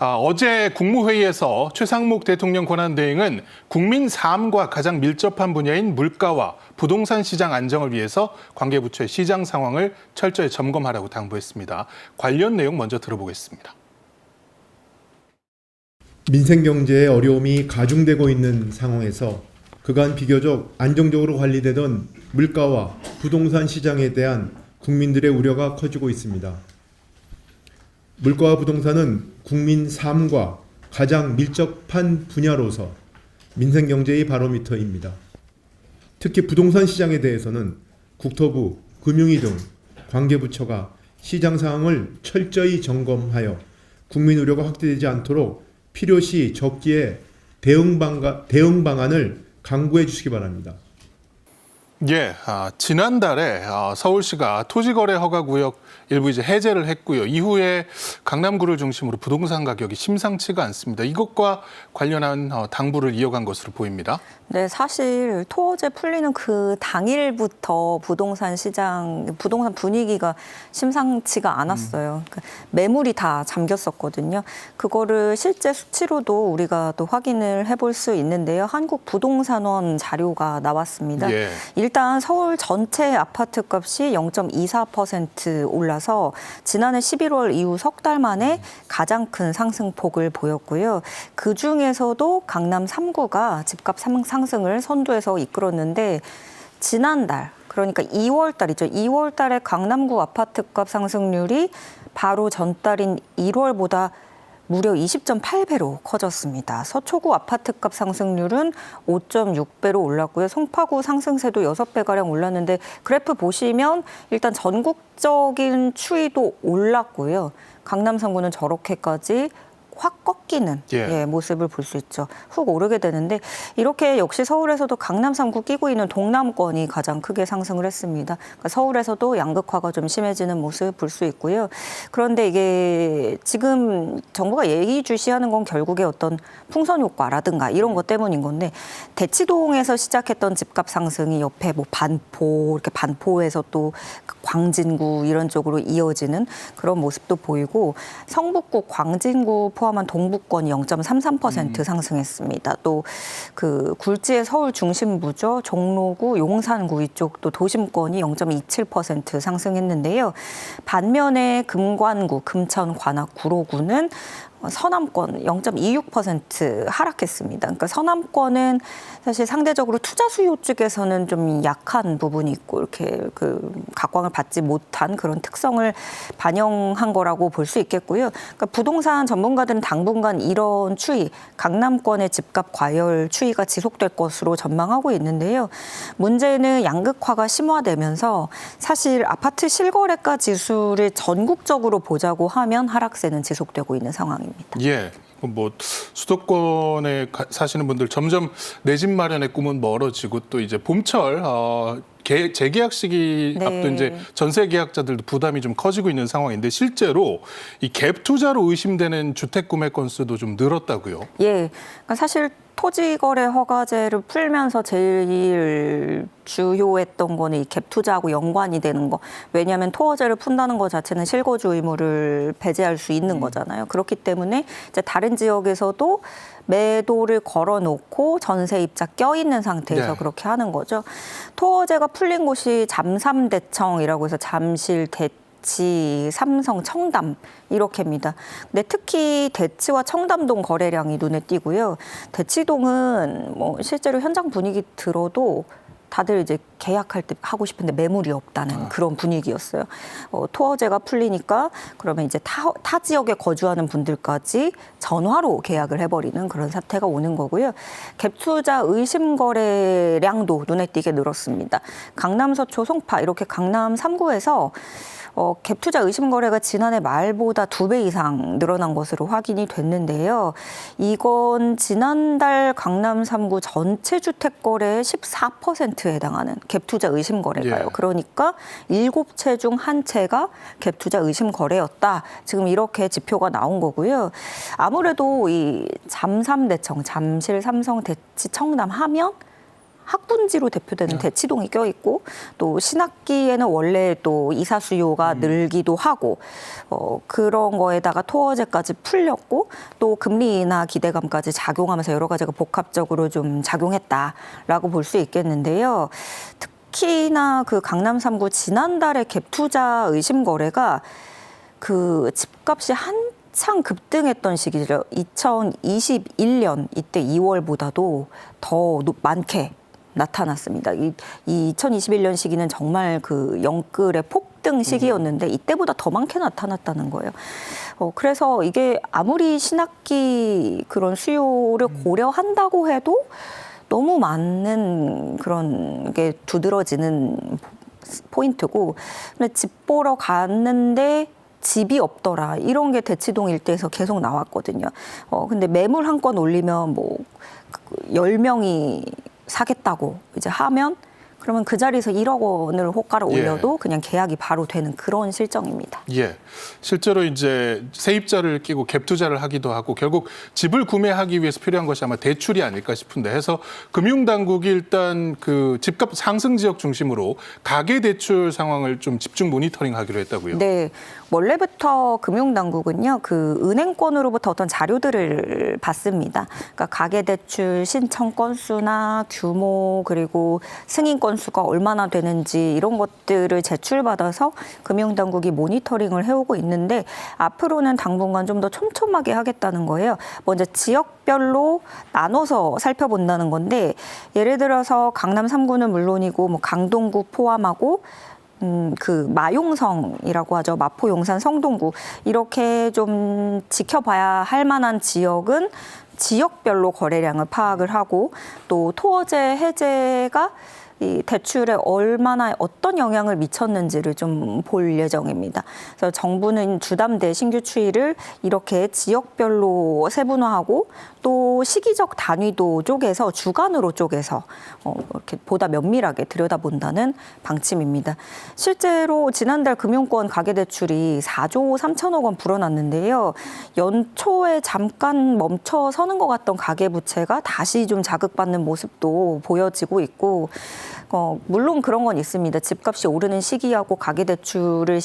어제 국무회의에서 최상목 대통령 권한대행은 국민 삶과 가장 밀접한 분야인 물가와 부동산 시장 안정을 위해서 관계부처의 시장 상황을 철저히 점검하라고 당부했습니다. 관련 내용 먼저 들어보겠습니다. 민생 경제의 어려움이 가중되고 있는 상황에서 그간 비교적 안정적으로 관리되던 물가와 부동산 시장에 대한 국민들의 우려가 커지고 있습니다. 물가와 부동산은 국민 삶과 가장 밀접한 분야로서 민생 경제의 바로미터입니다. 특히 부동산 시장에 대해서는 국토부, 금융위 등 관계부처가 시장 상황을 철저히 점검하여 국민 우려가 확대되지 않도록 필요시 적기에 대응 방안을 강구해 주시기 바랍니다. 지난달에 서울시가 토지거래 허가구역 일부 해제를 했고요. 이후에 강남구를 중심으로 부동산 가격이 심상치가 않습니다. 이것과 관련한 당부를 이어간 것으로 보입니다. 네, 사실 토어제 풀리는 그 당일부터 부동산 분위기가 심상치가 않았어요. 매물이 다 잠겼었거든요. 그거를 실제 수치로도 우리가 또 확인을 해볼 수 있는데요. 한국부동산원 자료가 나왔습니다. 일단 서울 전체 아파트 값이 0.24% 올라서 지난해 11월 이후 석 달 만에 가장 큰 상승폭을 보였고요. 그중에서도 강남 3구가 집값 상승을 선두에서 이끌었는데 지난달 그러니까 2월 달이죠. 2월 달에 강남구 아파트값 상승률이 바로 전달인 1월보다 무려 20.8배로 커졌습니다. 서초구 아파트값 상승률은 5.6배로 올랐고요. 송파구 상승세도 6배가량 올랐는데 그래프 보시면 일단 전국적인 추이도 올랐고요. 강남 3구는 저렇게까지 확 꺾이는 모습을 볼 수 있죠. 훅 오르게 되는데 이렇게 역시 서울에서도 강남 3구 끼고 있는 동남권이 가장 크게 상승을 했습니다. 그러니까 서울에서도 양극화가 좀 심해지는 모습 볼 수 있고요. 그런데 이게 지금 정부가 예의주시하는 건 결국에 어떤 풍선 효과라든가 이런 것 때문인 건데 대치동에서 시작했던 집값 상승이 옆에 뭐 반포 이렇게 반포에서 또 광진구 이런 쪽으로 이어지는 그런 모습도 보이고 성북구 광진구 포함한 동북권이 0.33% 상승했습니다. 또 그 굴지의 서울 중심부죠. 종로구, 용산구 이쪽도 도심권이 0.27% 상승했는데요. 반면에 금관구, 금천, 관악, 구로구는 서남권 0.26% 하락했습니다. 그러니까 서남권은 사실 상대적으로 투자 수요 쪽에서는 좀 약한 부분이 있고 이렇게 각광을 받지 못한 그런 특성을 반영한 거라고 볼 수 있겠고요. 그러니까 부동산 전문가들은 당분간 이런 추이, 강남권의 집값 과열 추이가 지속될 것으로 전망하고 있는데요. 문제는 양극화가 심화되면서 사실 아파트 실거래가 지수를 전국적으로 보자고 하면 하락세는 지속되고 있는 상황입니다. 뭐 수도권에 사시는 분들 점점 내 집 마련의 꿈은 멀어지고 또 이제 봄철 재계약 시기 앞둔 이제 전세 계약자들도 부담이 좀 커지고 있는 상황인데 실제로 이 갭 투자로 의심되는 주택 구매 건수도 좀 늘었다고요? 그러니까 사실 토지거래 허가제를 풀면서 제일 주요했던 거는 이 갭 투자하고 연관이 되는 거. 왜냐하면 토어제를 푼다는 것 자체는 실거주 의무를 배제할 수 있는 거잖아요. 그렇기 때문에 이제 다른 지역에서도 매도를 걸어놓고 전세입자 껴있는 상태에서 그렇게 하는 거죠. 토어제가 풀린 곳이 잠삼대청이라고 해서 잠실, 대치, 삼성, 청담 이렇게입니다. 근데 특히 대치와 청담동 거래량이 눈에 띄고요. 대치동은 뭐 실제로 현장 분위기 들어도 다들 이제 계약할 때 하고 싶은데 매물이 없다는 그런 분위기였어요. 토어제가 풀리니까 그러면 이제 타 지역에 거주하는 분들까지 전화로 계약을 해버리는 그런 사태가 오는 거고요. 갭투자 의심 거래량도 눈에 띄게 늘었습니다. 강남, 서초, 송파 이렇게 강남 3구에서 갭투자 의심 거래가 지난해 말보다 2배 이상 늘어난 것으로 확인이 됐는데요. 이건 지난달 강남 3구 전체 주택 거래의 14%에 해당하는 갭투자 의심 거래가요. 그러니까 7채 중 1채가 갭투자 의심 거래였다. 지금 이렇게 지표가 나온 거고요. 아무래도 이 잠삼대청, 잠실, 삼성, 대치, 청담 하면 학군지로 대표되는 대치동이 껴있고 또 신학기에는 원래 또 이사 수요가 늘기도 하고 그런 거에다가 토어제까지 풀렸고 또 금리 인하 기대감까지 작용하면서 여러 가지가 복합적으로 좀 작용했다라고 볼 수 있겠는데요. 특히나 그 강남 3구 지난달에 갭 투자 의심 거래가 그 집값이 한창 급등했던 시기죠. 2021년 이때 2월보다도 더 많게 나타났습니다. 이 2021년 시기는 정말 그 영끌의 폭등 시기였는데 이때보다 더 많게 나타났다는 거예요. 그래서 이게 아무리 신학기 그런 수요를 고려한다고 해도 너무 많은 그런 게 두드러지는 포인트고, 근데 집 보러 갔는데 집이 없더라. 이런 게 대치동 일대에서 계속 나왔거든요. 근데 매물 한 건 올리면 뭐 10명이 사겠다고 이제 하면 그러면 그 자리에서 1억 원을 호가를 올려도 그냥 계약이 바로 되는 그런 실정입니다. 예. 실제로 이제 세입자를 끼고 갭 투자를 하기도 하고 결국 집을 구매하기 위해서 필요한 것이 아마 대출이 아닐까 싶은데 해서 금융당국이 일단 그 집값 상승 지역 중심으로 가계 대출 상황을 좀 집중 모니터링하기로 했다고요. 네. 원래부터 금융당국은요, 그 은행권으로부터 어떤 자료들을 받습니다. 그러니까 가계대출 신청 건수나 규모 그리고 승인 건수가 얼마나 되는지 이런 것들을 제출받아서 금융당국이 모니터링을 해오고 있는데 앞으로는 당분간 좀 더 촘촘하게 하겠다는 거예요. 먼저 지역별로 나눠서 살펴본다는 건데 예를 들어서 강남 3구는 물론이고 뭐 강동구 포함하고 그 마용성이라고 하죠. 마포, 용산, 성동구 이렇게 좀 지켜봐야 할 만한 지역은 지역별로 거래량을 파악을 하고 또 토어제 해제가 이 대출에 얼마나 어떤 영향을 미쳤는지를 좀 볼 예정입니다. 그래서 정부는 주담대 신규 추이를 이렇게 지역별로 세분화하고 또 시기적 단위도 쪼개서 주간으로 쪼개서 이렇게 보다 면밀하게 들여다본다는 방침입니다. 실제로 지난달 금융권 가계대출이 4조 3천억 원 불어났는데요. 연초에 잠깐 멈춰서는 것 같던 가계부채가 다시 좀 자극받는 모습도 보여지고 있고 물론 그런 건 있습니다. 집값이 오르는 시기하고 가계대출을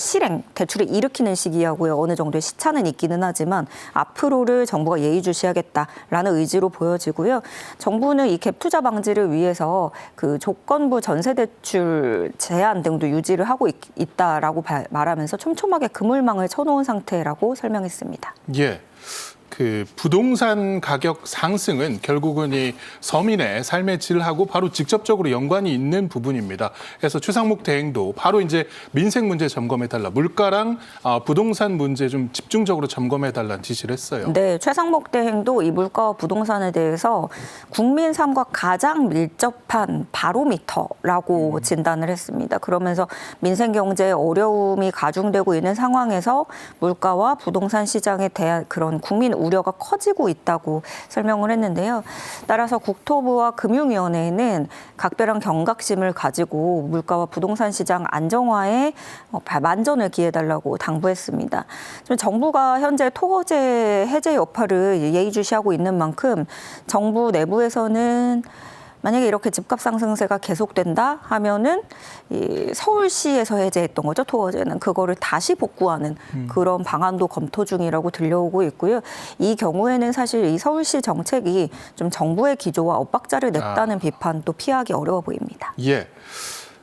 대출을 일으키는 시기하고요. 어느 정도의 시차는 있기는 하지만 앞으로를 정부가 예의주시하겠다라는 의지로 보여지고요. 정부는 이 갭 투자 방지를 위해서 그 조건부 전세대출 제한 등도 유지를 하고 있다라고 말하면서 촘촘하게 그물망을 쳐놓은 상태라고 설명했습니다. 예. 그 부동산 가격 상승은 결국은 이 서민의 삶의 질하고 바로 직접적으로 연관이 있는 부분입니다. 그래서 최상목 대행도 바로 이제 민생 문제 점검해달라, 물가랑 부동산 문제 좀 집중적으로 점검해달라는 지시를 했어요. 네, 최상목 대행도 이 물가와 부동산에 대해서 국민 삶과 가장 밀접한 바로미터라고 진단을 했습니다. 그러면서 민생 경제에 어려움이 가중되고 있는 상황에서 물가와 부동산 시장에 대한 그런 국민 우려가 커지고 있다고 설명을 했는데요. 따라서 국토부와 금융위원회는 각별한 경각심을 가지고 물가와 부동산 시장 안정화에 만전을 기해달라고 당부했습니다. 정부가 현재 토호제 해제 여파를 예의주시하고 있는 만큼 정부 내부에서는 만약에 이렇게 집값 상승세가 계속된다 하면은 이 서울시에서 해제했던 거죠, 토어제는. 그거를 다시 복구하는 그런 방안도 검토 중이라고 들려오고 있고요. 이 경우에는 사실 이 서울시 정책이 좀 정부의 기조와 엇박자를 냈다는 비판도 피하기 어려워 보입니다. 예.